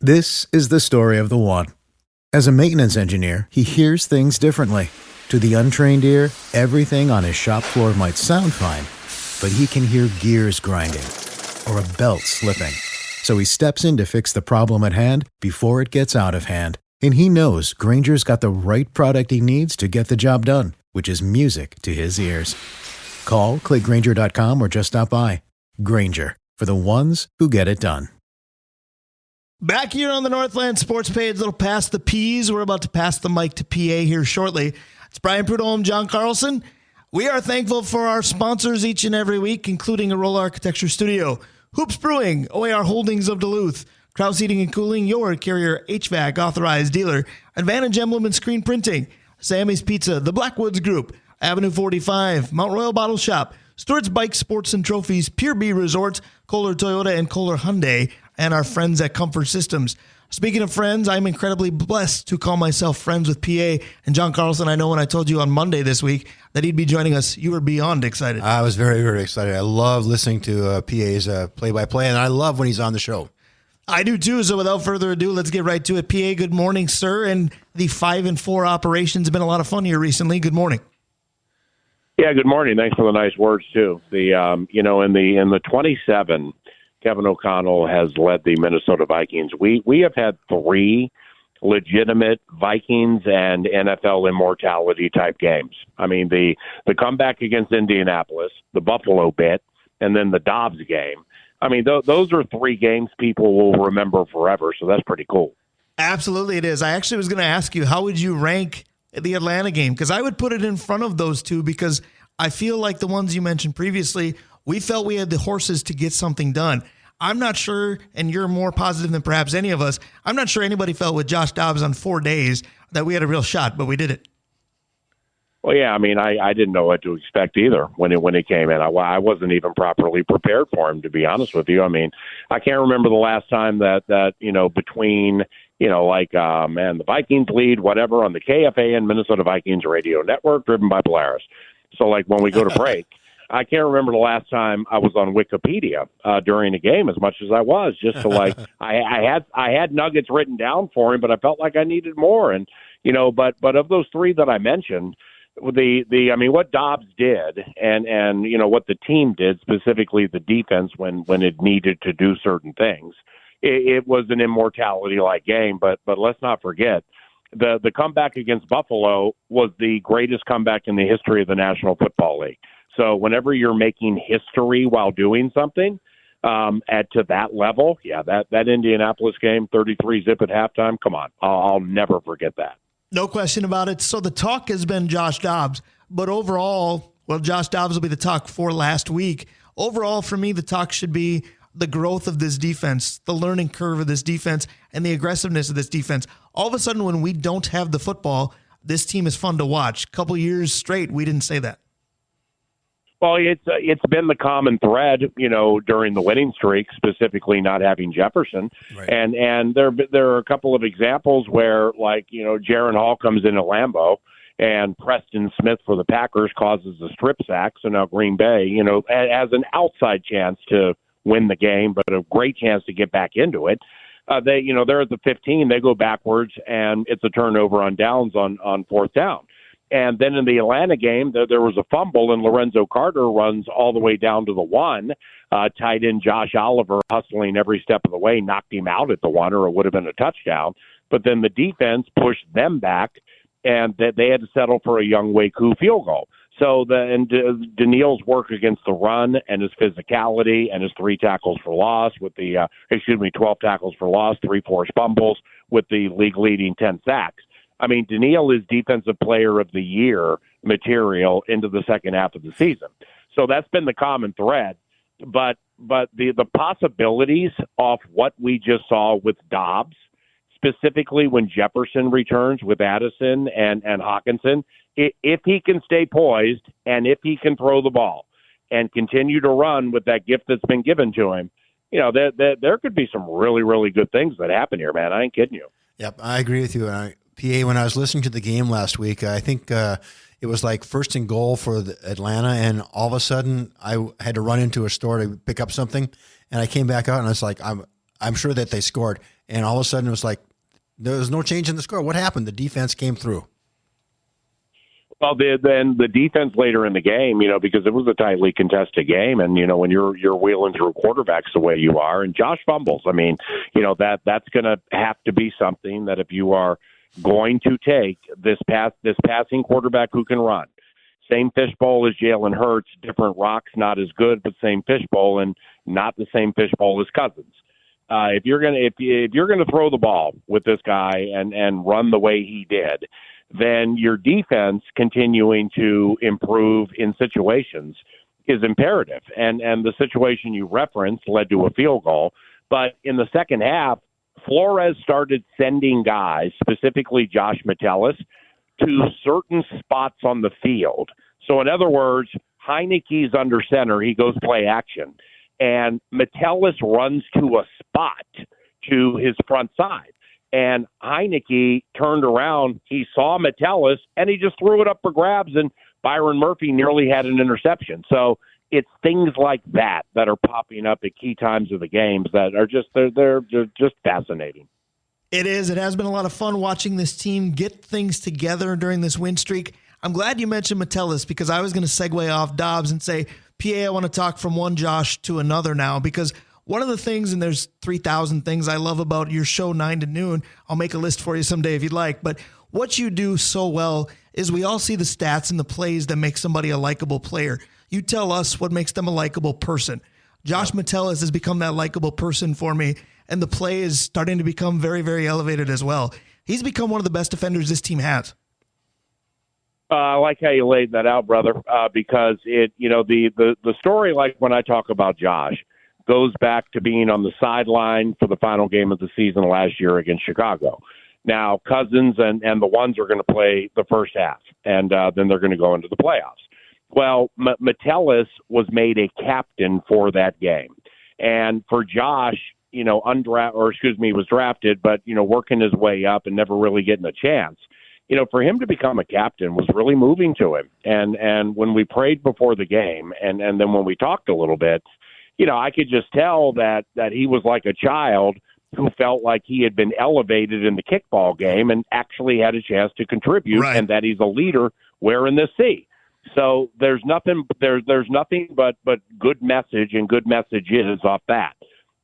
This is the story of the one. As a maintenance engineer, he hears things differently. To the untrained ear, everything on his shop floor might sound fine, but he can hear gears grinding or a belt slipping. So he steps in to fix the problem at hand before it gets out of hand. And he knows Grainger's got the right product he needs to get the job done, which is music to his ears. Call, click Grainger.com, or just stop by. Grainger, for the ones who get it done. Back here on the Northland Sports Page, little past the P's. We're about to pass the mic to PA here shortly. It's Brian Prudhomme, John Carlson. We are thankful for our sponsors each and every week, including Arola Architecture Studio, Hoops Brewing, OAR Holdings of Duluth, Krause Heating and Cooling, your Carrier HVAC authorized dealer, Advantage Emblem and Screen Printing, Sammy's Pizza, The Blackwoods Group, Avenue 45, Mount Royal Bottle Shop, Stewart's Bike Sports and Trophies, Pier B Resorts, Kohler Toyota and Kohler Hyundai, and our friends at Comfort Systems. Speaking of friends, I'm incredibly blessed to call myself friends with PA and John Carlson. I know when I told you on Monday this week that he'd be joining us, you were beyond excited. I was very, very excited. I love listening to PA's play-by-play, and I love when he's on the show. I do too. So without further ado, let's get right to it. PA, good morning, sir. And the 5-4 operations have been a lot of fun here recently. Good morning. Yeah, good morning. Thanks for the nice words too. In the 27, Kevin O'Connell has led the Minnesota Vikings. We have had 3 legitimate Vikings and NFL immortality type games. I mean, the comeback against Indianapolis, the Buffalo bit, and then the Dobbs game. I mean, those are 3 games people will remember forever, so that's pretty cool. Absolutely it is. I actually was going to ask you, how would you rank the Atlanta game? Because I would put it in front of those 2 because I feel like the ones you mentioned previously, we felt we had the horses to get something done. I'm not sure, and you're more positive than perhaps any of us, I'm not sure anybody felt with Josh Dobbs on 4 days that we had a real shot, but we did it. Well, yeah, I mean, I didn't know what to expect either when it came in. I wasn't even properly prepared for him, to be honest with you. I mean, I can't remember the last time that between, the Vikings lead, whatever, on the KFAN Minnesota Vikings radio network driven by Polaris. So, when we go to break, I can't remember the last time I was on Wikipedia during a game as much as I was, just to I had nuggets written down for him, but I felt like I needed more. And, but of those 3 that I mentioned, what Dobbs did and what the team did, specifically the defense when it needed to do certain things, it was an immortality-like game. But let's not forget, the comeback against Buffalo was the greatest comeback in the history of the National Football League. So whenever you're making history while doing something to that level, yeah, that Indianapolis game, 33-zip at halftime, come on, I'll never forget that. No question about it. So the talk has been Josh Dobbs, but overall, Josh Dobbs will be the talk for last week. Overall, for me, the talk should be the growth of this defense, the learning curve of this defense, and the aggressiveness of this defense. All of a sudden, when we don't have the football, this team is fun to watch. A couple years straight, we didn't say that. Well, it's been the common thread, during the winning streak, specifically not having Jefferson, right. And there are a couple of examples where, Jaron Hall comes in at Lambeau, and Preston Smith for the Packers causes a strip sack. So now Green Bay, has an outside chance to win the game, but a great chance to get back into it. They're at the 15, they go backwards, and it's a turnover on downs on 4th down. And then in the Atlanta game, there was a fumble, and Lorenzo Carter runs all the way down to the 1. Tight end Josh Oliver, hustling every step of the way, knocked him out at the 1, or it would have been a touchdown. But then the defense pushed them back, and they had to settle for a Young Waku field goal. So Daniil's work against the run and his physicality and his 3 tackles for loss 12 tackles for loss, 3 forced fumbles with the league-leading 10 sacks. I mean, Daniil is Defensive Player of the Year material into the second half of the season. So that's been the common thread. But the possibilities off what we just saw with Dobbs, specifically when Jefferson returns with Addison and Hawkinson, if he can stay poised and if he can throw the ball and continue to run with that gift that's been given to him, there could be some really, really good things that happen here, man. I ain't kidding you. Yep, I agree with you. PA, when I was listening to the game last week, I think it was like 1st and goal for Atlanta, and all of a sudden I had to run into a store to pick up something, and I came back out and I was like, I'm sure that they scored. and all of a sudden it was like there was no change in the score. What happened? The defense came through. Well, then the defense later in the game, because it was a tightly contested game, and when you're wheeling through quarterbacks the way you are, and Josh fumbles. I mean, that's going to have to be something that if you are going to take this passing quarterback who can run, same fishbowl as Jalen Hurts, different rocks, not as good, but same fishbowl, and not the same fishbowl as Cousins. If you're gonna throw the ball with this guy and run the way he did, then your defense continuing to improve in situations is imperative. And the situation you referenced led to a field goal. But in the second half, Flores started sending guys, specifically Josh Metellus, to certain spots on the field. So in other words, Heineke's under center, he goes play action. And Metellus runs to a spot to his front side. And Heineke turned around, he saw Metellus, and he just threw it up for grabs, and Byron Murphy nearly had an interception. So it's things like that are popping up at key times of the games that are just they're just fascinating. It is. It has been a lot of fun watching this team get things together during this win streak. I'm glad you mentioned Metellus because I was going to segue off Dobbs and say, PA, I want to talk from one Josh to another now because one of the things, and there's 3,000 things I love about your show 9 to noon. I'll make a list for you someday if you'd like. But what you do so well is we all see the stats and the plays that make somebody a likable player. You tell us what makes them a likable person. Josh Metellus has become that likable person for me, and the play is starting to become very, very elevated as well. He's become one of the best defenders this team has. I like how you laid that out, brother, because the story, like when I talk about Josh, goes back to being on the sideline for the final game of the season last year against Chicago. Now, Cousins and the ones are going to play the first half, and then they're going to go into the playoffs. Well, Metellus was made a captain for that game. And for Josh, he was drafted, but, working his way up and never really getting a chance. For him to become a captain was really moving to him. And when we prayed before the game and then when we talked a little bit, I could just tell that he was like a child who felt like he had been elevated in the kickball game and actually had a chance to contribute, right, and that he's a leader wearing this C. So there's nothing but good message and good messages off that.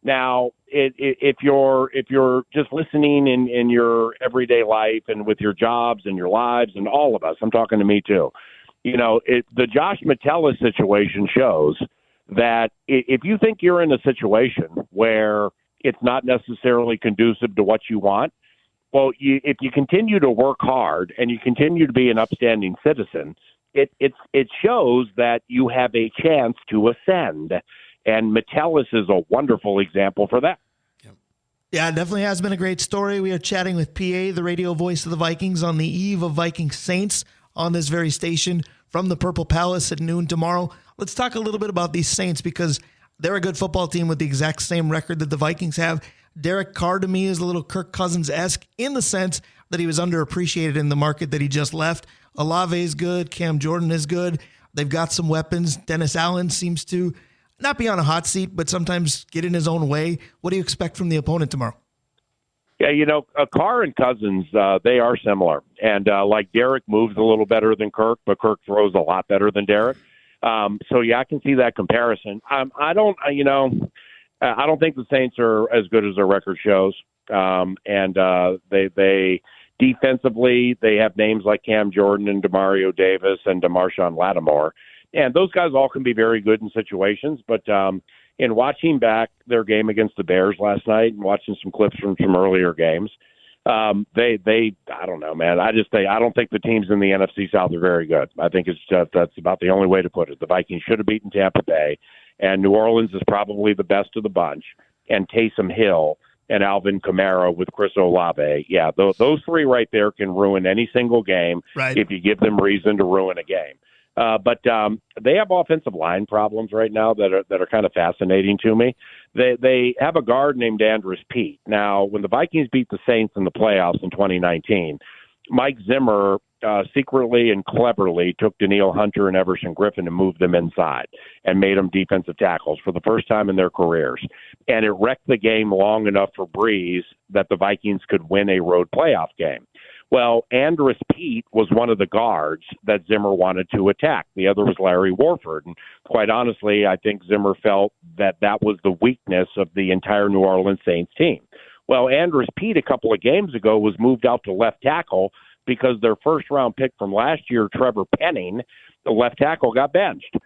Now, if you're just listening in your everyday life and with your jobs and your lives and all of us, I'm talking to me too. The Josh Metellus situation shows that if you think you're in a situation where it's not necessarily conducive to what you want, well, if you continue to work hard and you continue to be an upstanding citizen, it shows that you have a chance to ascend. And Metellus is a wonderful example for that. Yeah, it definitely has been a great story. We are chatting with PA, the radio voice of the Vikings, on the eve of Viking Saints on this very station from the Purple Palace at noon tomorrow. Let's talk a little bit about these Saints because they're a good football team with the exact same record that the Vikings have. Derek Carr to me is a little Kirk Cousins-esque in the sense that he was underappreciated in the market that he just left. Olave is good. Cam Jordan is good. They've got some weapons. Dennis Allen seems to not be on a hot seat, but sometimes get in his own way. What do you expect from the opponent tomorrow? Yeah, Carr and Cousins, they are similar. And like Derek moves a little better than Kirk, but Kirk throws a lot better than Derek. So, yeah, I can see that comparison. I don't think the Saints are as good as their record shows. They defensively, they have names like Cam Jordan and Demario Davis and DeMarshawn Lattimore. And those guys all can be very good in situations. But in watching back their game against the Bears last night and watching some clips from some earlier games, I don't know, man. I don't think the teams in the NFC South are very good. I think that's about the only way to put it. The Vikings should have beaten Tampa Bay, and New Orleans is probably the best of the bunch. And Taysom Hill and Alvin Kamara with Chris Olave. Yeah, those three right there can ruin any single game, right, if you give them reason to ruin a game. But they have offensive line problems right now that are kind of fascinating to me. They have a guard named Andrus Peat. Now, when the Vikings beat the Saints in the playoffs in 2019, Mike Zimmer secretly and cleverly took Danielle Hunter and Everson Griffin and moved them inside and made them defensive tackles for the first time in their careers. And it wrecked the game long enough for Breeze that the Vikings could win a road playoff game. Well, Andrus Peat was one of the guards that Zimmer wanted to attack. The other was Larry Warford. And quite honestly, I think Zimmer felt that that was the weakness of the entire New Orleans Saints team. Well, Andrus Peat a couple of games ago was moved out to left tackle because their first-round pick from last year, Trevor Penning, the left tackle, got benched.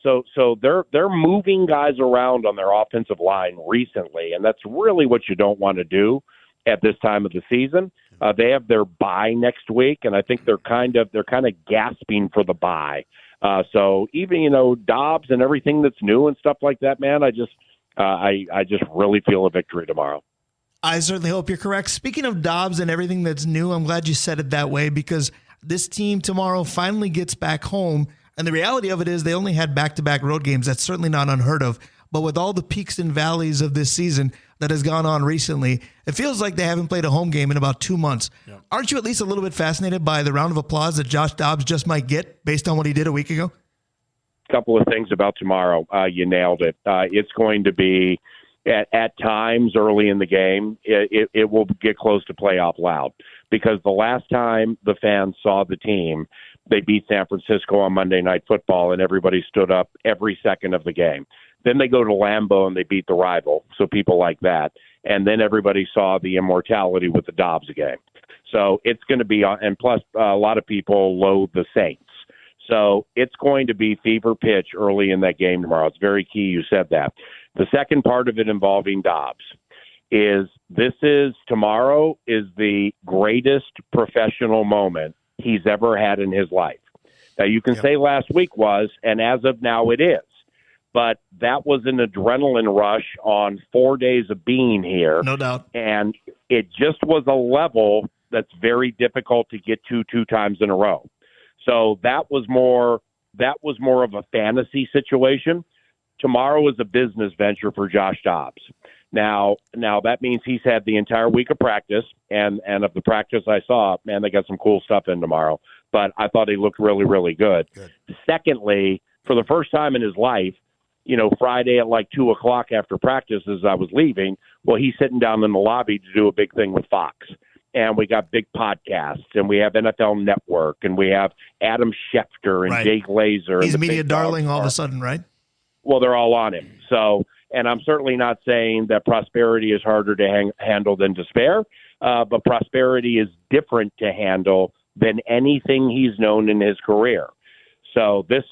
So they're moving guys around on their offensive line recently, and that's really what you don't want to do at this time of the season. They have their bye next week, and I think they're kind of gasping for the bye. So even Dobbs and everything that's new and stuff like that, man, I just really feel a victory tomorrow. I certainly hope you're correct. Speaking of Dobbs and everything that's new, I'm glad you said it that way, because this team tomorrow finally gets back home. And the reality of it is they only had back-to-back road games. That's certainly not unheard of. But with all the peaks and valleys of this season that has gone on recently, it feels like they haven't played a home game in about 2 months. Yep. Aren't you at least a little bit fascinated by the round of applause that Josh Dobbs just might get based on what he did a week ago? A couple of things about tomorrow. You nailed it. It's going to be, at times early in the game, it will get close to playoff loud, because the last time the fans saw the team, they beat San Francisco on Monday Night Football, and everybody stood up every second of the game. Then they go to Lambeau and they beat the rival, so people like that. And then everybody saw the immortality with the Dobbs game. So it's going to be, and plus a lot of people loathe the Saints. So it's going to be fever pitch early in that game tomorrow. It's very key you said that. The second part of it involving Dobbs is tomorrow is the greatest professional moment he's ever had in his life. Now, you can say last week was, and as of now it is. But that was an adrenaline rush on 4 days of being here. No doubt. And it just was a level that's very difficult to get to 2 times in a row. So that was more of a fantasy situation. Tomorrow is a business venture for Josh Dobbs. Now that means he's had the entire week of practice, and of the practice I saw, man, they got some cool stuff in tomorrow. But I thought he looked really, really good. Secondly, for the first time in his life, Friday at like 2 o'clock after practice as I was leaving, well, he's sitting down in the lobby to do a big thing with Fox. And we got big podcasts, and we have NFL Network, and we have Adam Schefter and Jay Glazer. He's a media darling all of a sudden, right? Well, they're all on him. So, and I'm certainly not saying that prosperity is harder to handle than despair, but prosperity is different to handle than anything he's known in his career. So this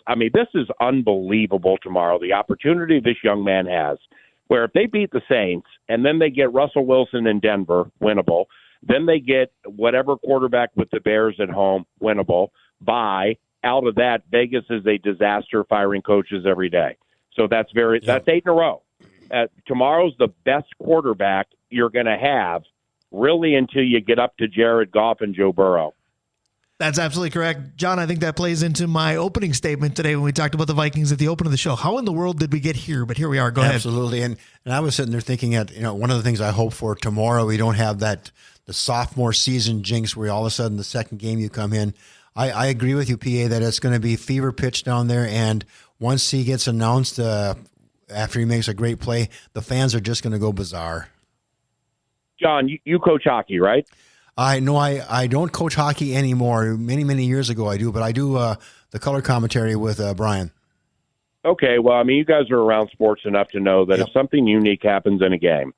is unbelievable tomorrow, the opportunity this young man has, where if they beat the Saints and then they get Russell Wilson in Denver, winnable, then they get whatever quarterback with the Bears at home, winnable, bye. Out of that, Vegas is a disaster firing coaches every day. So that's 8 in a row. Tomorrow's the best quarterback you're going to have, really, until you get up to Jared Goff and Joe Burrow. That's absolutely correct. John, I think that plays into my opening statement today when we talked about the Vikings at the open of the show. How in the world did we get here? But here we are. Go ahead. Absolutely. And I was sitting there thinking one of the things I hope for tomorrow, we don't have the sophomore season jinx where all of a sudden the second game you come in. I agree with you, PA, that it's going to be fever pitch down there. And once he gets announced after he makes a great play, the fans are just going to go bizarre. John, you coach hockey, right? I don't coach hockey anymore. Many, many years ago I do, but I do the color commentary with Brian. Okay, well, you guys are around sports enough to know that if something unique happens in a game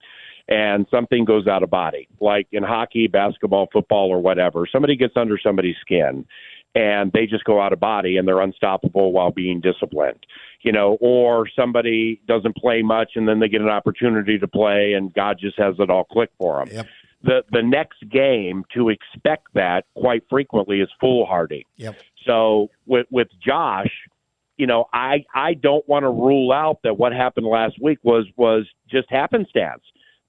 and something goes out of body, like in hockey, basketball, football, or whatever, somebody gets under somebody's skin and they just go out of body and they're unstoppable while being disciplined, or somebody doesn't play much and then they get an opportunity to play and God just has it all click for them. Yep. The next game, to expect that quite frequently, is foolhardy. Yep. So with Josh, I don't want to rule out that what happened last week was just happenstance,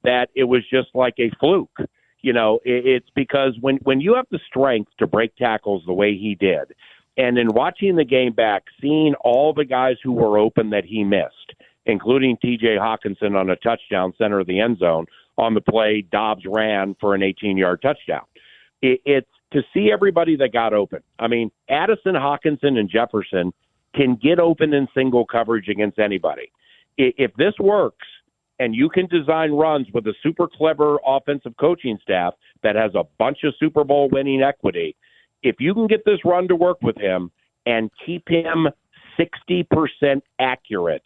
that it was just like a fluke. It's because when you have the strength to break tackles the way he did, and in watching the game back, seeing all the guys who were open that he missed, including T.J. Hawkinson on a touchdown center of the end zone, on the play Dobbs ran for an 18-yard touchdown. It's to see everybody that got open. I mean, Addison, Hawkinson, and Jefferson can get open in single coverage against anybody. If this works and you can design runs with a super clever offensive coaching staff that has a bunch of Super Bowl winning equity, if you can get this run to work with him and keep him 60% accurate,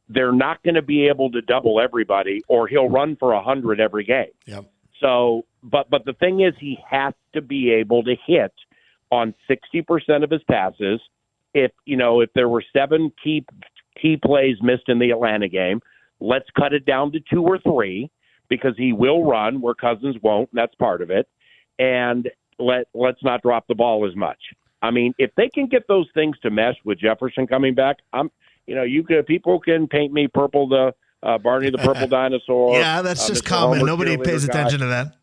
they're not going to be able to double everybody, or he'll run for 100 every game. Yep. So, but the thing is, he has to be able to hit on 60% of his passes. If there were 7 key plays missed in the Atlanta game, let's cut it down to 2 or 3, because he will run where Cousins won't, and that's part of it. And let's not drop the ball as much. I mean, if they can get those things to mesh with Jefferson coming back, people can paint me purple the Barney the Purple Dinosaur. Yeah, that's just common. Nobody pays attention to that.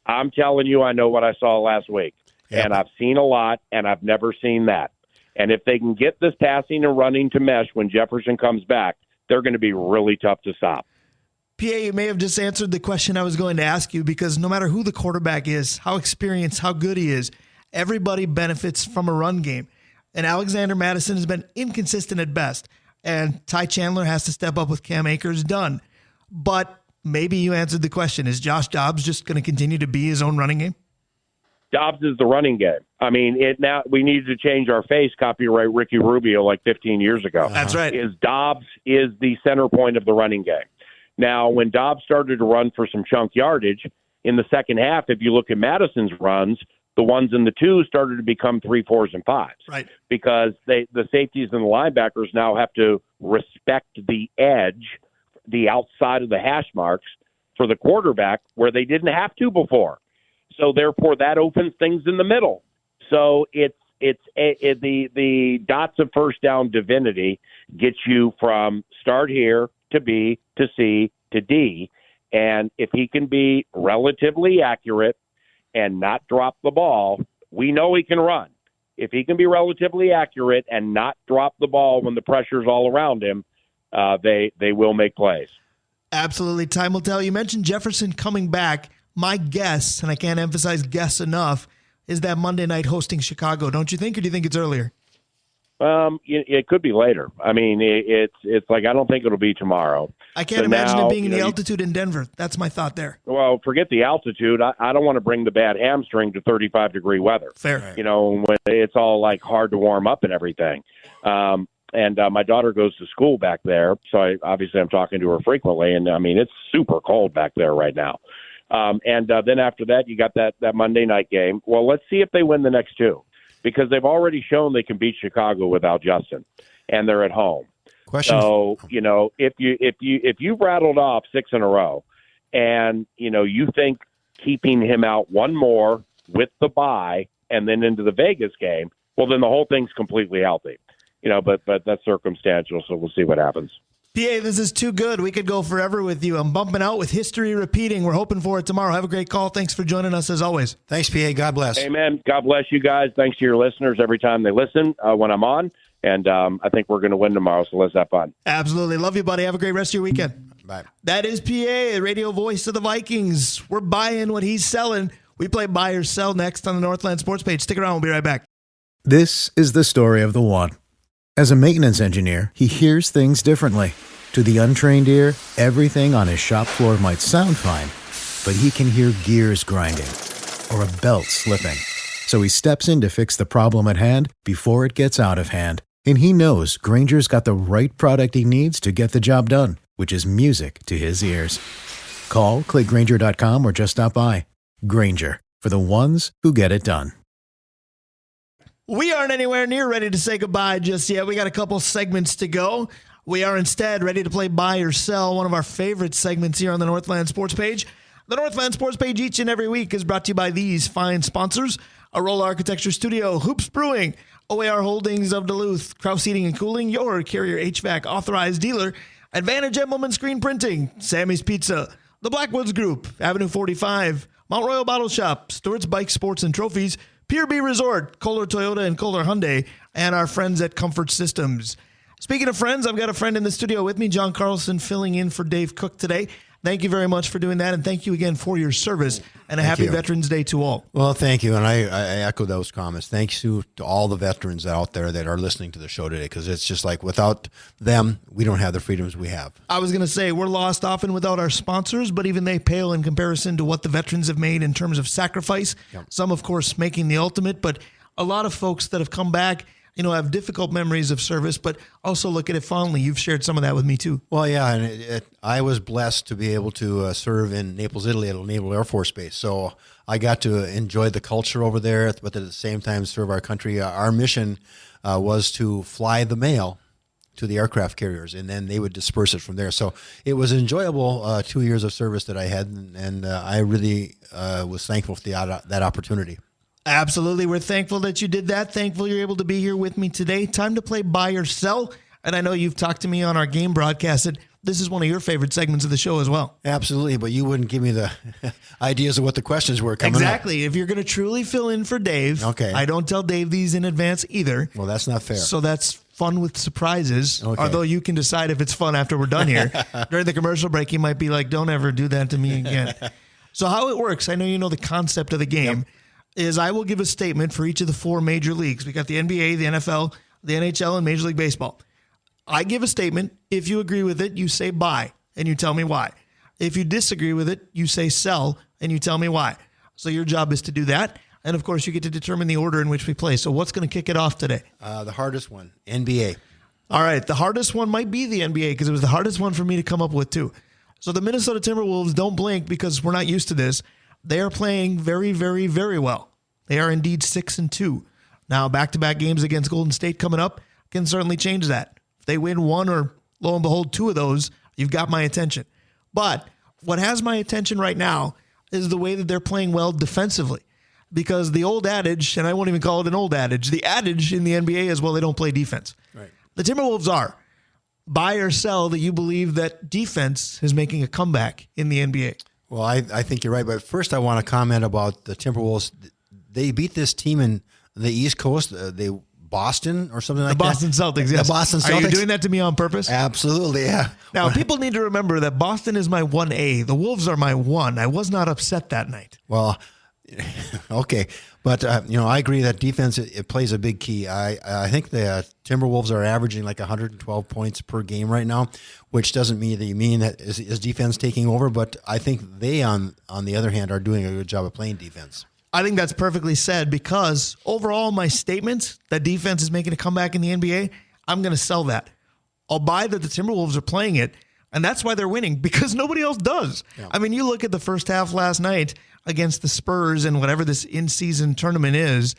I'm telling you, I know what I saw last week, and I've seen a lot, and I've never seen that. And if they can get this passing and running to mesh when Jefferson comes back, they're going to be really tough to stop. PA, you may have just answered the question I was going to ask you, because no matter who the quarterback is, how experienced, how good he is, everybody benefits from a run game. And Alexander Mattison has been inconsistent at best. And Ty Chandler has to step up with Cam Akers, done. But maybe you answered the question. Is Josh Dobbs just going to continue to be his own running game? Dobbs is the running game. I mean, now we needed to change our face, copyright Ricky Rubio like 15 years ago. That's right. Dobbs is the center point of the running game. Now, when Dobbs started to run for some chunk yardage in the second half, if you look at Madison's runs, the ones and the twos started to become 3, 4s, and 5s. Right. Because the safeties and the linebackers now have to respect the edge, the outside of the hash marks for the quarterback, where they didn't have to before. So therefore, that opens things in the middle. So the dots of first down divinity gets you from start here to B to C to D. And if he can be relatively accurate and not drop the ball, we know he can run. If he can be relatively accurate and not drop the ball when the pressure's all around him, they will make plays. Absolutely. Time will tell. You mentioned Jefferson coming back. My guess, and I can't emphasize guess enough, is that Monday night hosting Chicago. Don't you think, or do you think it's earlier? It could be later. I mean, it's like, I don't think it'll be tomorrow. I can't imagine it being in the altitude in Denver. That's my thought there. Well, forget the altitude. I don't want to bring the bad hamstring to 35-degree weather. Fair. When it's all like hard to warm up and everything. And my daughter goes to school back there, so I'm talking to her frequently. And I mean, it's super cold back there right now. Then after that, you got that Monday night game. Well, let's see if they win the next 2, because they've already shown they can beat Chicago without Justin, and they're at home. So, if you've rattled off 6 in a row, and you think keeping him out one more with the bye and then into the Vegas game, well, then the whole thing's completely healthy. But that's circumstantial, so we'll see what happens. PA, this is too good. We could go forever with you. I'm bumping out with history repeating. We're hoping for it tomorrow. Have a great call. Thanks for joining us as always. Thanks, PA. God bless. Amen. God bless you guys. Thanks to your listeners every time they listen when I'm on. And I think we're going to win tomorrow, so let's have fun. Absolutely. Love you, buddy. Have a great rest of your weekend. Bye. That is PA, radio voice of the Vikings. We're buying what he's selling. We play buy or sell next on the Northland Sports page. Stick around. We'll be right back. This is the story of the one. As a maintenance engineer, he hears things differently. To the untrained ear, everything on his shop floor might sound fine, but he can hear gears grinding or a belt slipping. So he steps in to fix the problem at hand before it gets out of hand. And he knows Grainger's got the right product he needs to get the job done, which is music to his ears. Call, click Grainger.com, or just stop by. Grainger, for the ones who get it done. We aren't anywhere near ready to say goodbye just yet. We got a couple segments to go. We are instead ready to play buy or sell, one of our favorite segments here on the Northland Sports page. The Northland Sports page each and every week is brought to you by these fine sponsors: Arola Architecture Studio, Hoops Brewing, OAR Holdings of Duluth, Kraus Heating and Cooling, your Carrier HVAC authorized dealer, Advantage Emblem Screen Printing, Sammy's Pizza, The Blackwoods Group, Avenue 45, Mount Royal Bottle Shop, Stewart's Bike Sports and Trophies, Pier B Resort, Kohler Toyota and Kohler Hyundai, and our friends at Comfort Systems. Speaking of friends, I've got a friend in the studio with me, John Carlson, filling in for Dave Cook today. Thank you very much for doing that, and thank you again for your service, and a happy Veterans Day to all. Well, thank you, and I echo those comments. Thanks to all the veterans out there that are listening to the show today, because it's just like without them, we don't have the freedoms we have. I was going to say, we're lost often without our sponsors, but even they pale in comparison to what the veterans have made in terms of sacrifice. Yep. Some, of course, making the ultimate, but a lot of folks that have come back, have difficult memories of service, but also look at it fondly. You've shared some of that with me too. Well, yeah, and I was blessed to be able to serve in Naples, Italy at a Naval Air Force Base. So I got to enjoy the culture over there, but at the same time serve our country. Our mission was to fly the mail to the aircraft carriers, and then they would disperse it from there. So it was enjoyable 2 years of service that I had, and I really was thankful for that opportunity. Absolutely. We're thankful that you did that. Thankful you're able to be here with me today. Time to play Buy or Sell. And I know you've talked to me on our game broadcast that this is one of your favorite segments of the show as well. Absolutely. But you wouldn't give me the ideas of what the questions were coming Exactly. If you're going to truly fill in for Dave, okay. I don't tell Dave these in advance either. Well, that's not fair. So that's fun with surprises. Okay. Although you can decide if it's fun after we're done here. During the commercial break, you might be like, don't ever do that to me again. So how it works, I know you know the concept of the game. Yep. Is I will give a statement for each of the 4 major leagues. We got the NBA, the NFL, the NHL, and Major League Baseball. I give a statement. If you agree with it, you say buy, and you tell me why. If you disagree with it, you say sell, and you tell me why. So your job is to do that. And, of course, you get to determine the order in which we play. So what's going to kick it off today? The hardest one, NBA. All right. The hardest one might be the NBA because it was the hardest one for me to come up with, too. So the Minnesota Timberwolves, don't blink because we're not used to this. They are playing very, very, very well. They are indeed 6-2. Now, back-to-back games against Golden State coming up can certainly change that. If they win one or, lo and behold, 2 of those, you've got my attention. But what has my attention right now is the way that they're playing well defensively. Because the old adage, and I won't even call it an old adage, the adage in the NBA is, well, they don't play defense. Right. The Timberwolves are. Buy or sell that you believe that defense is making a comeback in the NBA. Well, I think you're right. But first I want to comment about the Timberwolves. They beat this team in the East Coast, Boston or something like that. The Boston Celtics, yes. The Boston Celtics. Are you doing that to me on purpose? Absolutely, yeah. Now, people need to remember that Boston is my 1A. The Wolves are my 1. I was not upset that night. Well, okay. But, I agree that defense, it plays a big key. I think the Timberwolves are averaging like 112 points per game right now, which doesn't mean that you mean that is defense taking over, but I think they, on the other hand, are doing a good job of playing defense. I think that's perfectly said because overall my statements that defense is making a comeback in the NBA, I'm going to sell that. I'll buy that the Timberwolves are playing it, and that's why they're winning because nobody else does. Yeah. I mean, you look at the first half last night against the Spurs and whatever this in-season tournament is,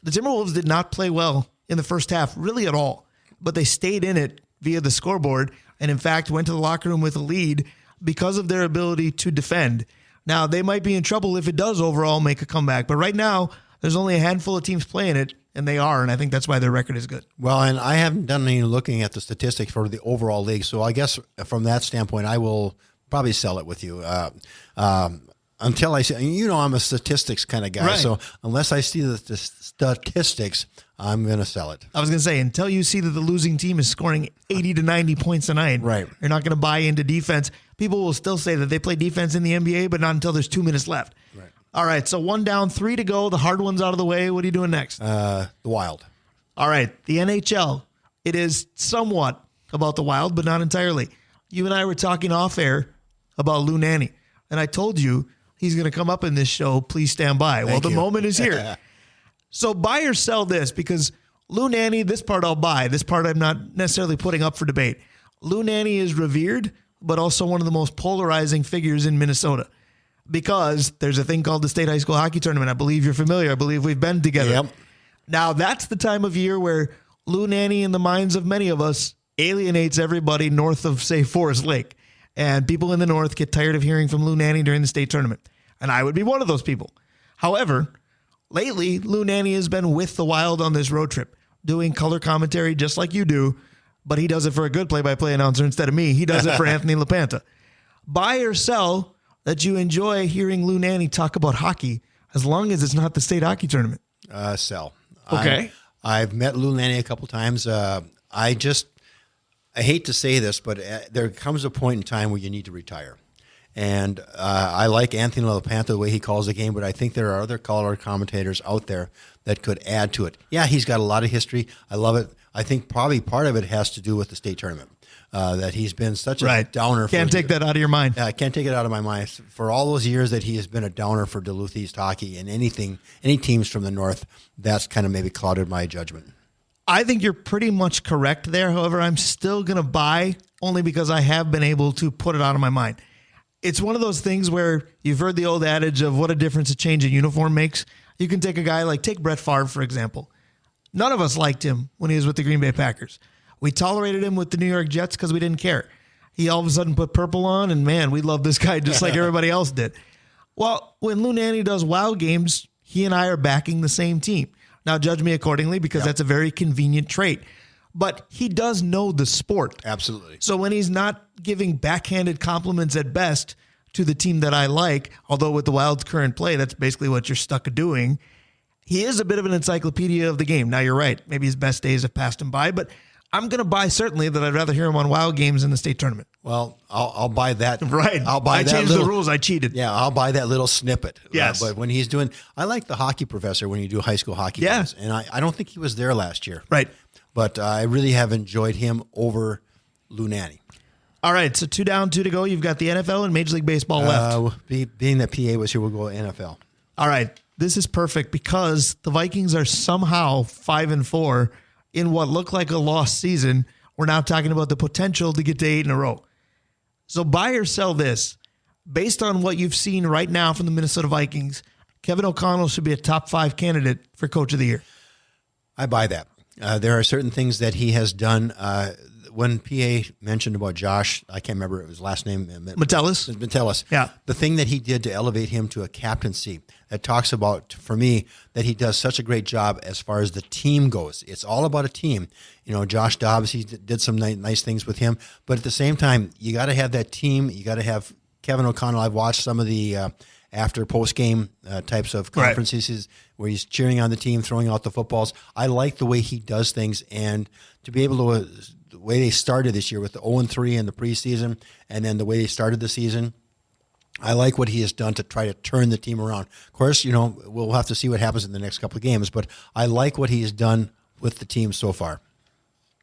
the Timberwolves did not play well in the first half really at all, but they stayed in it via the scoreboard and, in fact, went to the locker room with a lead because of their ability to defend. Now, they might be in trouble if it does overall make a comeback. But right now, there's only a handful of teams playing it, and they are. And I think that's why their record is good. Well, and I haven't done any looking at the statistics for the overall league. So I guess from that standpoint, I will probably sell it with you. Until I see, I'm a statistics kind of guy. Right. So unless I see the statistics, I'm going to sell it. I was going to say, until you see that the losing team is scoring 80 to 90 points a night, right, you're not going to buy into defense. People will still say that they play defense in the NBA, but not until there's 2 minutes left. Right. All right, so 1 down, 3 to go. The hard one's out of the way. What are you doing next? The Wild. All right, the NHL. It is somewhat about the Wild, but not entirely. You and I were talking off air about Lou Nanne, and I told you he's going to come up in this show. Please stand by. Thank the you. moment is here. So buy or sell this because Lou Nanne, this part I'll buy. This part I'm not necessarily putting up for debate. Lou Nanne is revered, but also one of the most polarizing figures in Minnesota because there's a thing called the State High School Hockey Tournament. I believe you're familiar. I believe we've been together. Yep. Now, that's the time of year where Lou Nanne, in the minds of many of us, alienates everybody north of, say, Forest Lake. And people in the north get tired of hearing from Lou Nanne during the state tournament. And I would be one of those people. However, lately, Lou Nanne has been with the Wild on this road trip, doing color commentary just like you do, but he does it for a good play-by-play announcer instead of me. He does it for Anthony LaPanta. Buy or sell that you enjoy hearing Lou Nanne talk about hockey as long as it's not the state hockey tournament. Sell. Okay. I've met Lou Nanne a couple times. I hate to say this, but there comes a point in time where you need to retire. And I like Anthony LaPantha, the way he calls the game, but I think there are other color commentators out there that could add to it. Yeah, he's got a lot of history. I love it. I think probably part of it has to do with the state tournament. That he's been such a downer. Can't take that out of your mind. I can't take it out of my mind. For all those years that he has been a downer for Duluth East hockey and any teams from the North, that's kind of maybe clouded my judgment. I think you're pretty much correct there. However, I'm still going to buy only because I have been able to put it out of my mind. It's one of those things where you've heard the old adage of what a difference a change in uniform makes. You can take a guy take Brett Favre, for example. None of us liked him when he was with the Green Bay Packers. We tolerated him with the New York Jets because we didn't care. He all of a sudden put purple on, and man, we love this guy just like everybody else did. Well, when Lou Nanne does wild games, he and I are backing the same team. Now, judge me accordingly because that's a very convenient trait. But he does know the sport. Absolutely. So when he's not giving backhanded compliments at best to the team that I like, although with the Wild's current play, that's basically what you're stuck doing, he is a bit of an encyclopedia of the game. Now, you're right. Maybe his best days have passed him by, but I'm going to buy certainly that I'd rather hear him on Wild games in the state tournament. Well, I'll buy that. Right. I changed the rules. I cheated. Yeah, I'll buy that little snippet. Yes. But when he's doing, I like the hockey professor when you do high school hockey games. And I don't think he was there last year. Right. But I really have enjoyed him over Lou Nanne. All right, so 2 down, 2 to go. You've got the NFL and Major League Baseball left. Being that PA was here, we'll go NFL. All right, this is perfect because the Vikings are somehow 5-4 in what looked like a lost season. We're now talking about the potential to get to 8 in a row. So buy or sell this. Based on what you've seen right now from the Minnesota Vikings, Kevin O'Connell should be a top 5 candidate for Coach of the Year. I buy that. There are certain things that he has done. When PA mentioned about Josh, I can't remember his last name. Metellus. Yeah. The thing that he did to elevate him to a captaincy, that talks about, for me, that he does such a great job as far as the team goes. It's all about a team. Josh Dobbs, he did some nice things with him. But at the same time, you got to have that team. You got to have Kevin O'Connell. I've watched some of the after post-game types of conferences where he's cheering on the team, throwing out the footballs. I like the way he does things, and to be able to the way they started this year with the 0-3 in the preseason, and then the way they started the season, I like what he has done to try to turn the team around. Of course, we'll have to see what happens in the next couple of games, but I like what he has done with the team so far.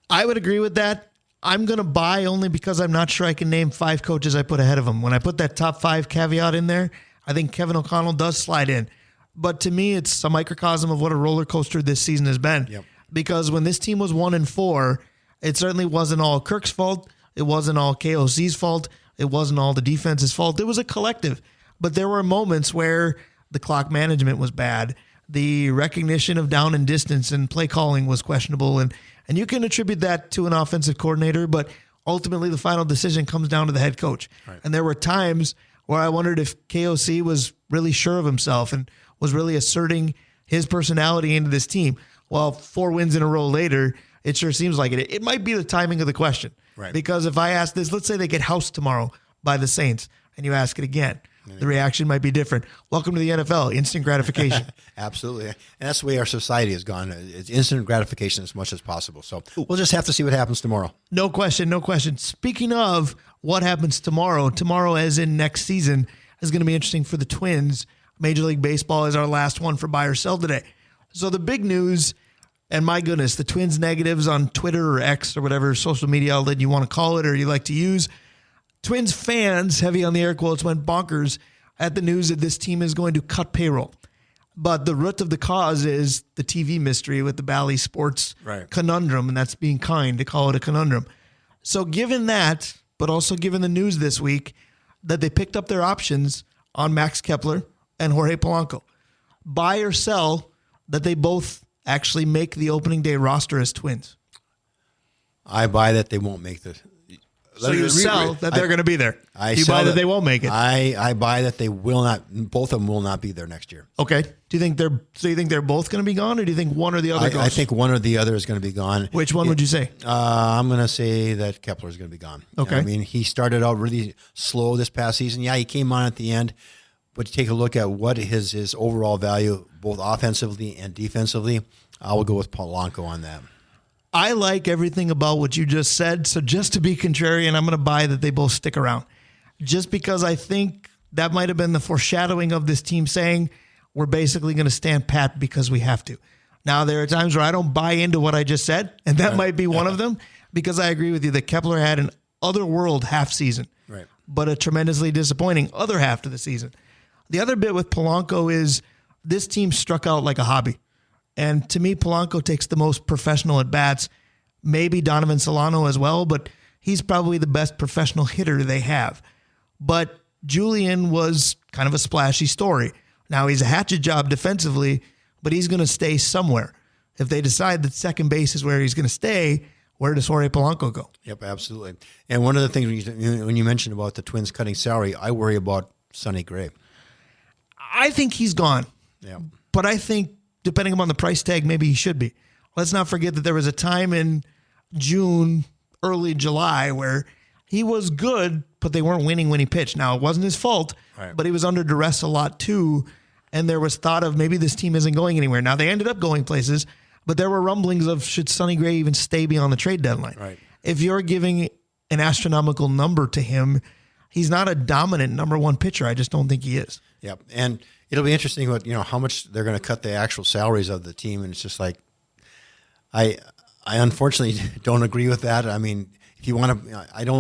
I would agree with that. I'm going to buy only because I'm not sure I can name 5 coaches I put ahead of him. When I put that top 5 caveat in there, I think Kevin O'Connell does slide in. But to me, it's a microcosm of what a roller coaster this season has been. Yep. Because when this team was 1-4, it certainly wasn't all Kirk's fault. It wasn't all KOC's fault. It wasn't all the defense's fault. It was a collective. But there were moments where the clock management was bad. The recognition of down and distance and play calling was questionable. And you can attribute that to an offensive coordinator, but ultimately the final decision comes down to the head coach. Right. And there were times where I wondered if KOC was really sure of himself and was really asserting his personality into this team. Well, 4 wins in a row later, it sure seems like it. It might be the timing of the question. Right. Because if I ask this, let's say they get housed tomorrow by the Saints, and you ask it again, the reaction might be different. Welcome to the NFL, instant gratification. Absolutely. And that's the way our society has gone. It's instant gratification as much as possible. So we'll just have to see what happens tomorrow. No question, no question. Speaking of what happens tomorrow as in next season, is going to be interesting for the Twins. Major League Baseball is our last one for buy or sell today. So the big news, and my goodness, the Twins negatives on Twitter or X or whatever social media outlet you want to call it or you like to use, Twins fans, heavy on the air quotes, went bonkers at the news that this team is going to cut payroll. But the root of the cause is the TV mystery with the Bally Sports conundrum, and that's being kind to call it a conundrum. So given that, but also given the news this week that they picked up their options on Max Kepler and Jorge Polanco, buy or sell that they both actually make the opening day roster as Twins? I buy that they won't make the... So you sell that they're going to be there. You buy that they won't make it. I buy that they will not. Both of them will not be there next year. Okay. Do you think they're both going to be gone, or do you think one or the other goes? I think one or the other is going to be gone. Which one would you say? I'm going to say that Kepler is going to be gone. Okay. I mean, he started out really slow this past season. Yeah, he came on at the end, but take a look at what his overall value, both offensively and defensively. I will go with Polanco on that. I like everything about what you just said, so just to be contrarian, I'm going to buy that they both stick around. just because I think that might have been the foreshadowing of this team saying we're basically going to stand pat because we have to. Now, there are times where I don't buy into what I just said, and that might be one of them, because I agree with you that Kepler had an otherworld half season, right, but a tremendously disappointing other half to the season. The other bit with Polanco is this team struck out like a hobby. And to me, Polanco takes the most professional at-bats, maybe Donovan Solano as well, but he's probably the best professional hitter they have. But Julian was kind of a splashy story. Now, he's a hatchet job defensively, but he's going to stay somewhere. If they decide that second base is where he's going to stay, where does Jorge Polanco go? Yep, absolutely. And one of the things when you mentioned about the Twins cutting salary, I worry about Sonny Gray. I think he's gone. Yeah. But I think, depending upon the price tag, maybe he should be. Let's not forget that there was a time in June, early July, where he was good, but they weren't winning when he pitched. Now, it wasn't his fault, right, but he was under duress a lot too, and there was thought of maybe this team isn't going anywhere. Now, they ended up going places, but there were rumblings of should Sonny Gray even stay beyond the trade deadline. Right. If you're giving an astronomical number to him, he's not a dominant number one pitcher. I just don't think he is. Yep, and it'll be interesting what how much they're going to cut the actual salaries of the team, and it's just like I unfortunately don't agree with that. I mean, if you want to, I don't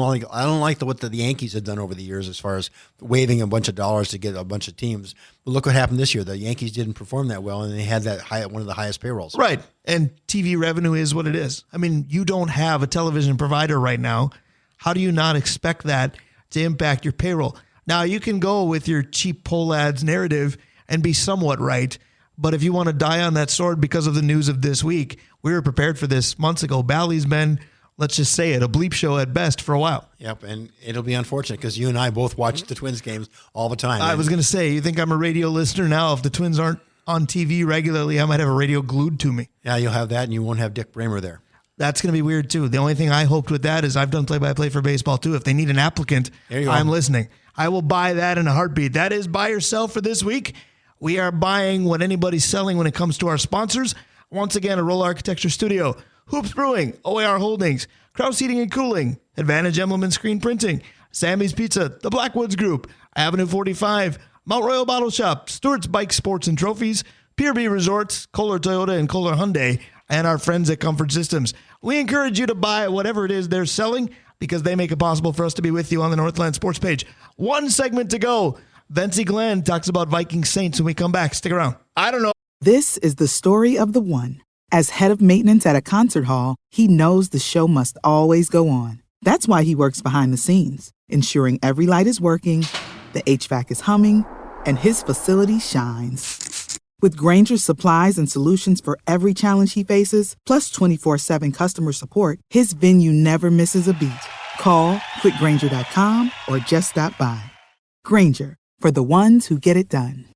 like what the Yankees have done over the years as far as waiving a bunch of dollars to get a bunch of teams. But look what happened this year. The Yankees didn't perform that well, and they had one of the highest payrolls. Right, and TV revenue is what it is. I mean, you don't have a television provider right now. How do you not expect that to impact your payroll? Now, you can go with your cheap poll ads narrative and be somewhat right, but if you want to die on that sword because of the news of this week, we were prepared for this months ago. Bally's been, let's just say it, a bleep show at best for a while. Yep, and it'll be unfortunate because you and I both watch the Twins games all the time. I was going to say, you think I'm a radio listener now? If the Twins aren't on TV regularly, I might have a radio glued to me. Yeah, you'll have that, and you won't have Dick Bramer there. That's going to be weird, too. The only thing I hoped with that is I've done play-by-play for baseball, too. If they need an applicant, I'm listening. I will buy that in a heartbeat. That is buy or sell for this week. We are buying what anybody's selling when it comes to our sponsors. Once again, a Roll Architecture Studio, Hoops Brewing, OAR Holdings, Krause Heating and Cooling, Advantage Emblem and Screen Printing, Sammy's Pizza, The Blackwoods Group, Avenue 45, Mount Royal Bottle Shop, Stewart's Bike Sports and Trophies, Pier B Resorts, Kohler Toyota and Kohler Hyundai, and our friends at Comfort Systems. We encourage you to buy whatever it is they're selling because they make it possible for us to be with you on the Northland Sports page. One segment to go. Vencie Glenn talks about Vikings Saints when we come back. Stick around. I don't know. This is the story of the one. As head of maintenance at a concert hall, he knows the show must always go on. That's why he works behind the scenes, ensuring every light is working, the HVAC is humming, and his facility shines. With Grainger's supplies and solutions for every challenge he faces, plus 24/7 customer support, his venue never misses a beat. Call quickgrainger.com or just stop by. Grainger, for the ones who get it done.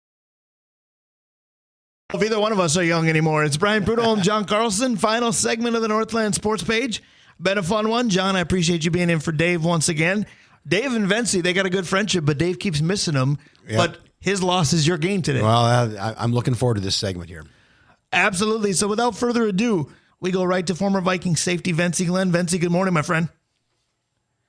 If either one of us are young anymore, it's Brian Prudhomme, John Carlson, final segment of the Northland Sports page. Been a fun one. John, I appreciate you being in for Dave once again. Dave and Vencie, they got a good friendship, but Dave keeps missing him. Yep. But his loss is your game today. Well, I'm looking forward to this segment here. Absolutely. So without further ado, we go right to former Vikings safety Vencie Glenn. Vencie, good morning, my friend.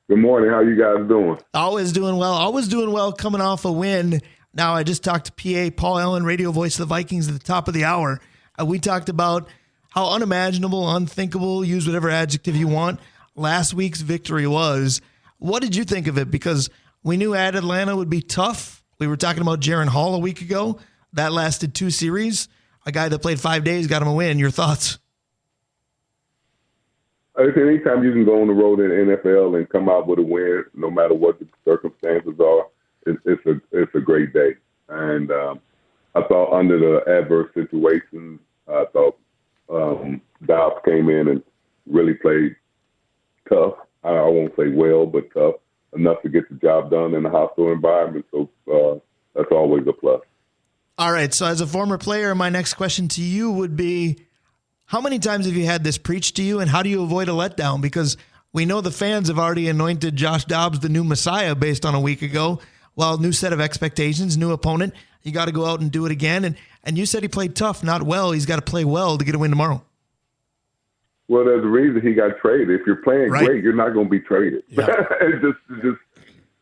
Good morning. How you guys doing? Always doing well. Always doing well coming off a win. Now, I just talked to PA Paul Allen, radio voice of the Vikings at the top of the hour. We talked about how unimaginable, unthinkable, use whatever adjective you want, last week's victory was. What did you think of it? Because we knew at Atlanta would be tough. We were talking about Jaron Hall a week ago. That lasted 2 series. A guy that played 5 days got him a win. Your thoughts? Anytime you can go on the road in the NFL and come out with a win, no matter what the circumstances are, it's a great day. And I thought under the adverse situations, I thought Dobbs came in and really played tough. I won't say well, but tough enough to get the job done in a hostile environment. So that's always a plus. All right. So as a former player, my next question to you would be, how many times have you had this preached to you, and how do you avoid a letdown? Because we know the fans have already anointed Josh Dobbs the new Messiah based on a week ago. Well, new set of expectations, new opponent. You got to go out and do it again. And you said he played tough, not well. He's got to play well to get a win tomorrow. Well, there's a reason he got traded. If you're playing great, you're not going to be traded. Yeah.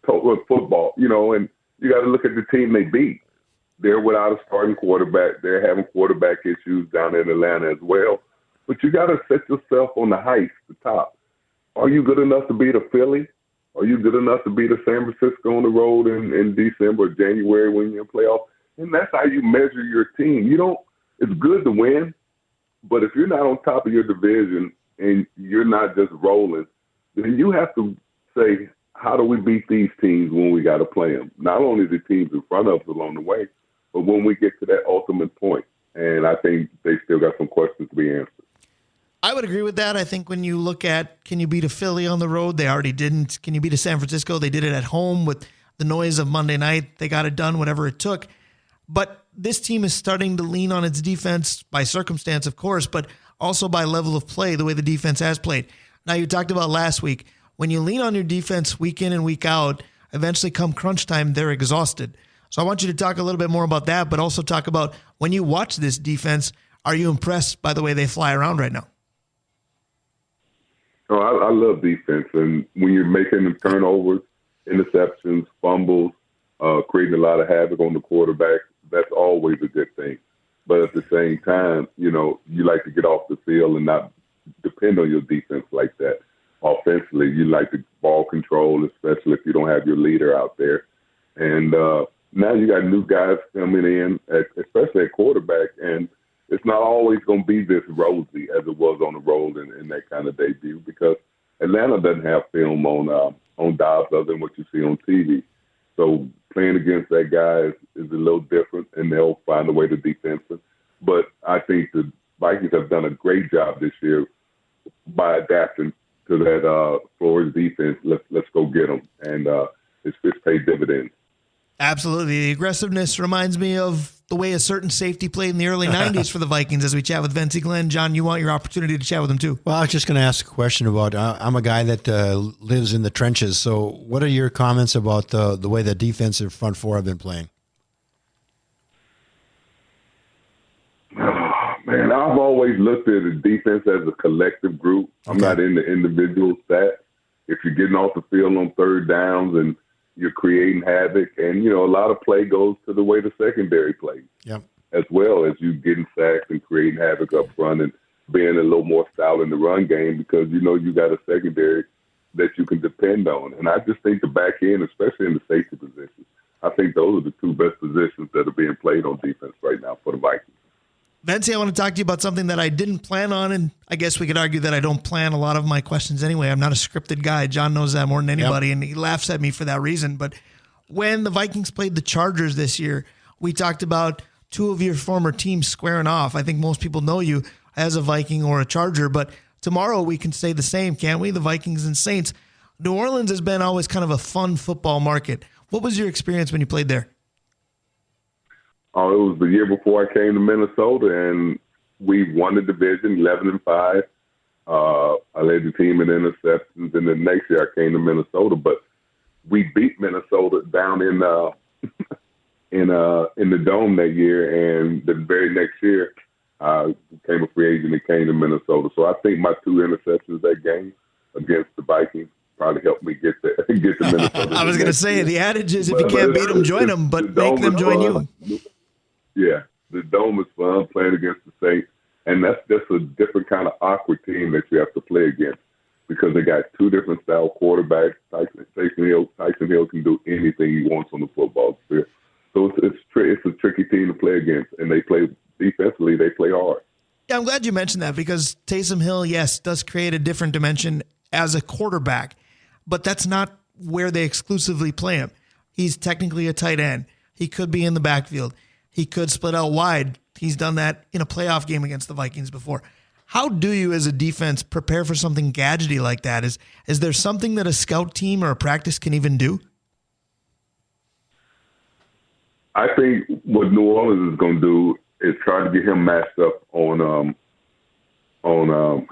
total football, and you got to look at the team they beat. They're without a starting quarterback. They're having quarterback issues down in Atlanta as well. But you got to set yourself on the heights, the top. Are you good enough to beat a Philly? Are you good enough to beat a San Francisco on the road in December or January when you're in playoffs? And that's how you measure your team. It's good to win, but if you're not on top of your division and you're not just rolling, then you have to say, how do we beat these teams when we got to play them? Not only the teams in front of us along the way, but when we get to that ultimate point. And I think they still got some questions to be answered. I would agree with that. I think when you look at, can you beat a Philly on the road? They already didn't. Can you beat a San Francisco? They did it at home with the noise of Monday night. They got it done, whatever it took. But this team is starting to lean on its defense by circumstance, of course, but also by level of play, the way the defense has played. Now, you talked about last week, when you lean on your defense week in and week out, eventually come crunch time, they're exhausted. So I want you to talk a little bit more about that, but also talk about when you watch this defense, are you impressed by the way they fly around right now? Oh, I love defense. And when you're making them turnovers, interceptions, fumbles, creating a lot of havoc on the quarterback, that's always a good thing. But at the same time, you like to get off the field and not depend on your defense like that. Offensively, you like the ball control, especially if you don't have your leader out there. And now you got new guys coming in, especially at quarterback, and it's not always going to be this rosy as it was on the road in that kind of debut, because Atlanta doesn't have film on Dobbs other than what you see on TV. So playing against that guy is a little different, and they'll find a way to defend him. But I think the Vikings have done a great job this year by adapting to that Flores defense. Let's go get them, and it's paid dividends. Absolutely. The aggressiveness reminds me of the way a certain safety played in the early 90s for the Vikings as we chat with Vencie Glenn. John, you want your opportunity to chat with him too. Well, I was just going to ask a question about, I'm a guy that lives in the trenches. So what are your comments about the way the defensive front four have been playing? Man, I've always looked at the defense as a collective group. I'm not into individual stats. If you're getting off the field on third downs and you're creating havoc, and, a lot of play goes to the way the secondary plays, as well as you getting sacks and creating havoc up front and being a little more stout in the run game because you got a secondary that you can depend on. And I just think the back end, especially in the safety positions, I think those are the two best positions that are being played on defense right now for the Vikings. Vencie, I want to talk to you about something that I didn't plan on, and I guess we could argue that I don't plan a lot of my questions anyway. I'm not a scripted guy. John knows that more than anybody, and he laughs at me for that reason. But when the Vikings played the Chargers this year, we talked about two of your former teams squaring off. I think most people know you as a Viking or a Charger, but tomorrow we can say the same, can't we? The Vikings and Saints. New Orleans has been always kind of a fun football market. What was your experience when you played there? Oh, it was the year before I came to Minnesota, and we won the division 11-5. I led the team in interceptions, and the next year I came to Minnesota. But we beat Minnesota down in the Dome that year, and the very next year I became a free agent and came to Minnesota. So I think my two interceptions that game against the Vikings probably helped me get to Minnesota. I was going to say, the adage is if you can't beat them, join them, but make them join you. Yeah, the Dome is fun playing against the Saints, and that's just a different kind of awkward team that you have to play against because they got two different style quarterbacks. Tyson Hill can do anything he wants on the football field. So it's a tricky team to play against, and they play defensively. They play hard. Yeah, I'm glad you mentioned that because Taysom Hill, yes, does create a different dimension as a quarterback, but that's not where they exclusively play him. He's technically a tight end. He could be in the backfield. He could split out wide. He's done that in a playoff game against the Vikings before. How do you, as a defense, prepare for something gadgety like that? Is there something that a scout team or a practice can even do? I think what New Orleans is going to do is try to get him matched up on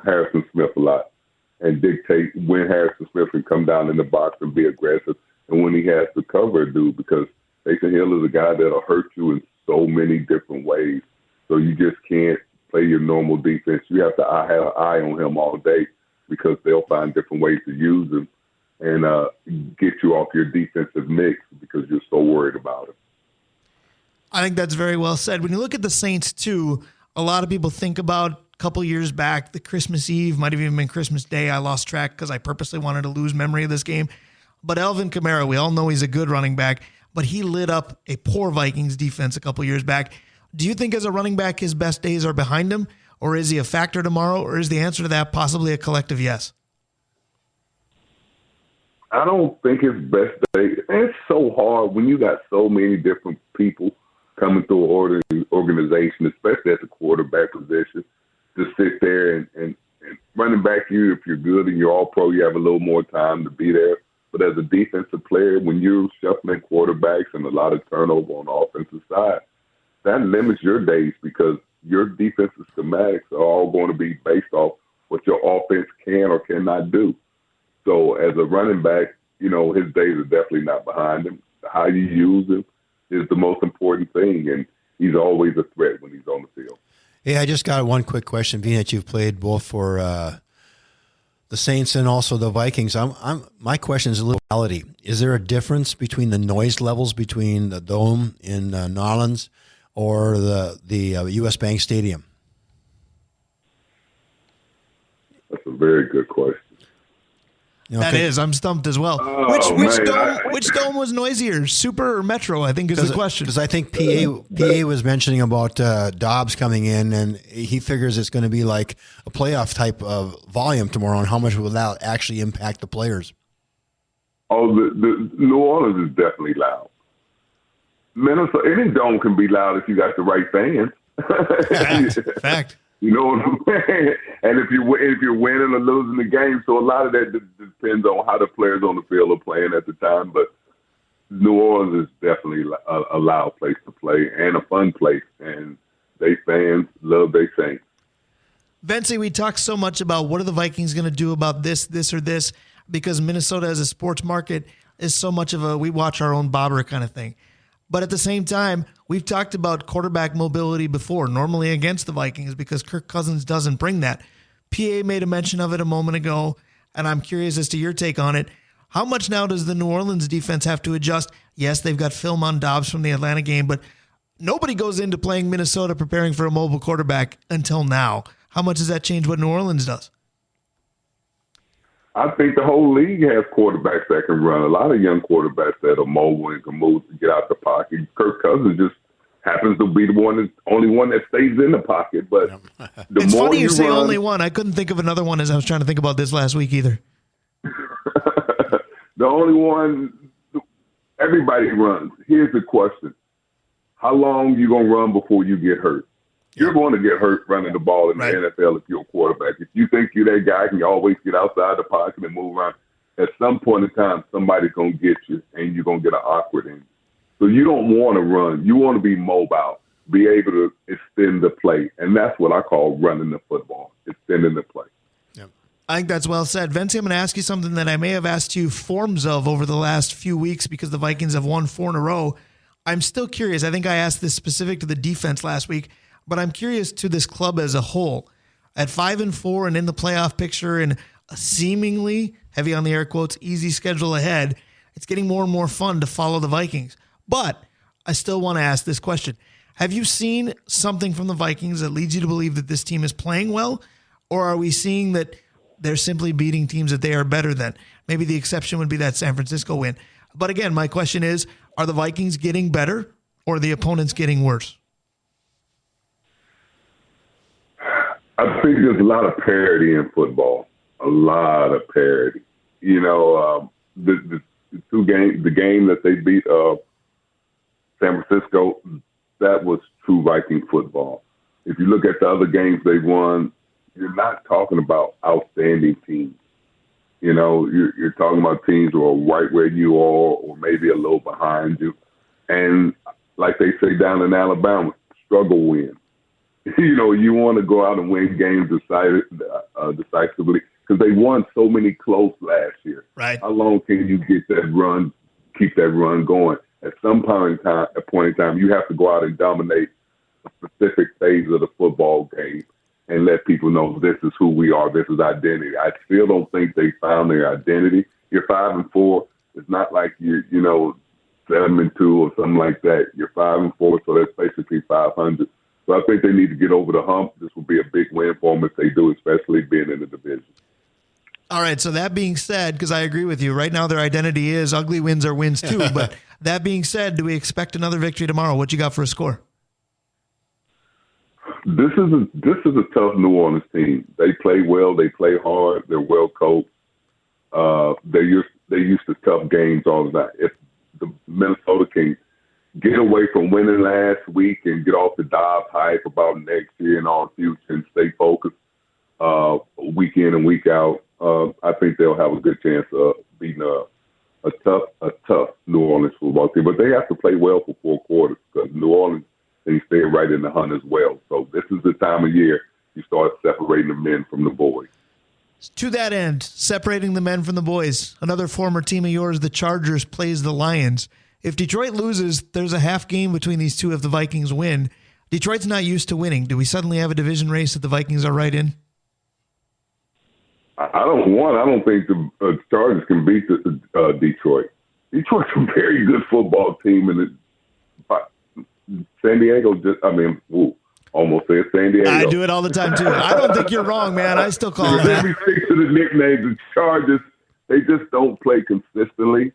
Harrison Smith a lot and dictate when Harrison Smith can come down in the box and be aggressive and when he has to cover a dude because Taysom Hill is a guy that'll hurt you in so many different ways. So you just can't play your normal defense. You have to have an eye on him all day because they'll find different ways to use him. and get you off your defensive mix because you're so worried about it. I think that's very well said. When you look at the Saints, too, a lot of people think about a couple years back, the Christmas Eve, might have even been Christmas Day. I lost track because I purposely wanted to lose memory of this game. But Alvin Kamara, we all know he's a good running back, but he lit up a poor Vikings defense a couple years back. Do you think as a running back his best days are behind him, or is he a factor tomorrow, or is the answer to that possibly a collective yes? I don't think his best day. It's so hard when you got so many different people coming through an organization, especially at the quarterback position, to sit there and running back if you're good and you're all pro, you have a little more time to be there. But as a defensive player, when you're shuffling quarterbacks and a lot of turnover on the offensive side, that limits your days because your defensive schematics are all going to be based off what your offense can or cannot do. So as a running back, his days are definitely not behind him. How you use him is the most important thing, and he's always a threat when he's on the field. Hey, I just got one quick question, being that you've played both for the Saints and also the Vikings. My question is a little reality. Is there a difference between the noise levels between the Dome in New Orleans or the U.S. Bank Stadium? That's a very good question. That is. I'm stumped as well. Which dome was noisier, Super or Metro, I think is the question. Because I think PA was mentioning about Dobbs coming in, and he figures it's going to be like a playoff type of volume tomorrow, and how much will that actually impact the players? Oh, the New Orleans is definitely loud. Minnesota, any dome can be loud if you got the right fans. Fact. You know what I'm saying? And if you're winning or losing the game, so a lot of that depends on how the players on the field are playing at the time. But New Orleans is definitely a loud place to play and a fun place, and they fans love their Saints. Vencie, we talk so much about what are the Vikings going to do about this, or this, because Minnesota as a sports market is so much of a we watch our own bobber kind of thing. But at the same time, we've talked about quarterback mobility before, normally against the Vikings, because Kirk Cousins doesn't bring that. PA made a mention of it a moment ago, and I'm curious as to your take on it. How much now does the New Orleans defense have to adjust? Yes, they've got film on Dobbs from the Atlanta game, but nobody goes into playing Minnesota preparing for a mobile quarterback until now. How much does that change what New Orleans does? I think the whole league has quarterbacks that can run. A lot of young quarterbacks that are mobile and can move to get out the pocket. Kirk Cousins just happens to be the only one that stays in the pocket. But it's funny you say only one. I couldn't think of another one as I was trying to think about this last week either. The only one, everybody runs. Here's the question. How long you going to run before you get hurt? You're going to get hurt running the ball in the NFL if you're a quarterback. If you think you're that guy, can always get outside the pocket and move around. At some point in time, somebody's going to get you, and you're going to get an awkward injury. So you don't want to run. You want to be mobile, be able to extend the play. And that's what I call running the football, extending the play. Yep. I think that's well said. Vencie, I'm going to ask you something that I may have asked you forms of over the last few weeks because the Vikings have won 4 in a row. I'm still curious. I think I asked this specific to the defense last week. But I'm curious to this club as a whole. At 5-4 and in the playoff picture and a seemingly, heavy on the air quotes, easy schedule ahead, it's getting more and more fun to follow the Vikings. But I still want to ask this question. Have you seen something from the Vikings that leads you to believe that this team is playing well? Or are we seeing that they're simply beating teams that they are better than? Maybe the exception would be that San Francisco win. But again, my question is, are the Vikings getting better or are the opponents getting worse? I think there's a lot of parity in football, a lot of parity. The game that they beat San Francisco, that was true Viking football. If you look at the other games they won, you're not talking about outstanding teams. You're talking about teams who are right where you are or maybe a little behind you. And like they say down in Alabama, struggle wins. You want to go out and win games decisively because they won so many close last year. Right. How long can you get that run, keep that run going? At some point in time, you have to go out and dominate a specific phase of the football game and let people know this is who we are, this is identity. I still don't think they found their identity. you're 5-4. It's not like you're 7-2 or something like that. You're 5-4, so that's basically 500. So I think they need to get over the hump. This will be a big win for them if they do, especially being in the division. All right, so that being said, because I agree with you, right now their identity is ugly wins are wins too. But that being said, do we expect another victory tomorrow? What you got for a score? This is a tough New Orleans team. They play well. They play hard. They're well coached. They're used to tough games all the time. If the Minnesota can get away from winning last week and get off the Dobbs hype about next year and all future and stay focused week in and week out, I think they'll have a good chance of beating a tough New Orleans football team. But they have to play well for 4 quarters because New Orleans, they stay right in the hunt as well. So this is the time of year you start separating the men from the boys. To that end, separating the men from the boys, another former team of yours, the Chargers, plays the Lions. If Detroit loses, there's a half game between these two if the Vikings win. Detroit's not used to winning. Do we suddenly have a division race that the Vikings are right in? I don't think the Chargers can beat Detroit. Detroit's a very good football team, and San Diego almost said San Diego. I do it all the time, too. I don't think you're wrong, man. I still call them that. Let me stick to the nicknames. The Chargers, they just don't play consistently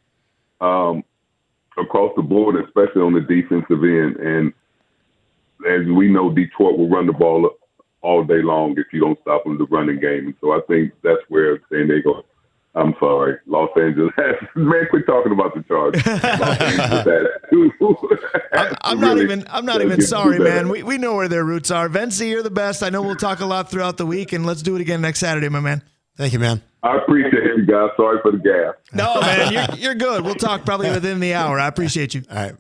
across the board, especially on the defensive end. And as we know, Detroit will run the ball all day long if you don't stop them the running game. And so I think that's where San Diego, Los Angeles. Man, quit talking about the Chargers. I'm not even sorry, man. We know where their roots are. Vencie, you're the best. I know we'll talk a lot throughout the week, and let's do it again next Saturday, my man. Thank you, man. I appreciate you guys. Sorry for the gas. No, man, you're good. We'll talk probably within the hour. I appreciate you. All right.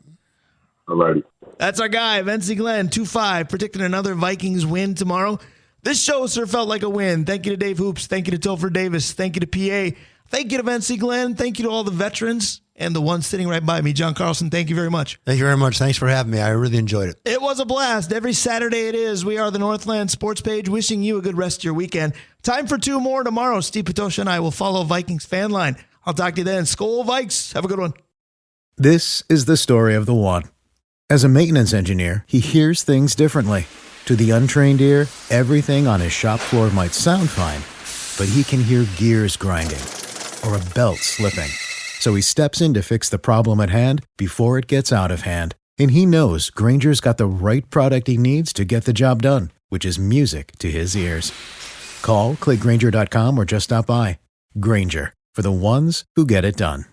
All righty. That's our guy, Vencie Glenn, 2-5, predicting another Vikings win tomorrow. This show sure felt like a win. Thank you to Dave Hoops. Thank you to Topher Davis. Thank you to PA. Thank you to Vencie Glenn. Thank you to all the veterans and the one sitting right by me, John Carlson. Thank you very much. Thank you very much. Thanks for having me. I really enjoyed it. It was a blast. Every Saturday it is. We are the Northland Sports Page, wishing you a good rest of your weekend. Time for 2 more tomorrow. Steve Patosha and I will follow Vikings Fan Line. I'll talk to you then. Skol Vikes. Have a good one. This is the story of the one. As a maintenance engineer, he hears things differently. To the untrained ear, everything on his shop floor might sound fine, but he can hear gears grinding or a belt slipping. So he steps in to fix the problem at hand before it gets out of hand. And he knows Grainger's got the right product he needs to get the job done, which is music to his ears. Call, click Grainger.com, or just stop by. Grainger, for the ones who get it done.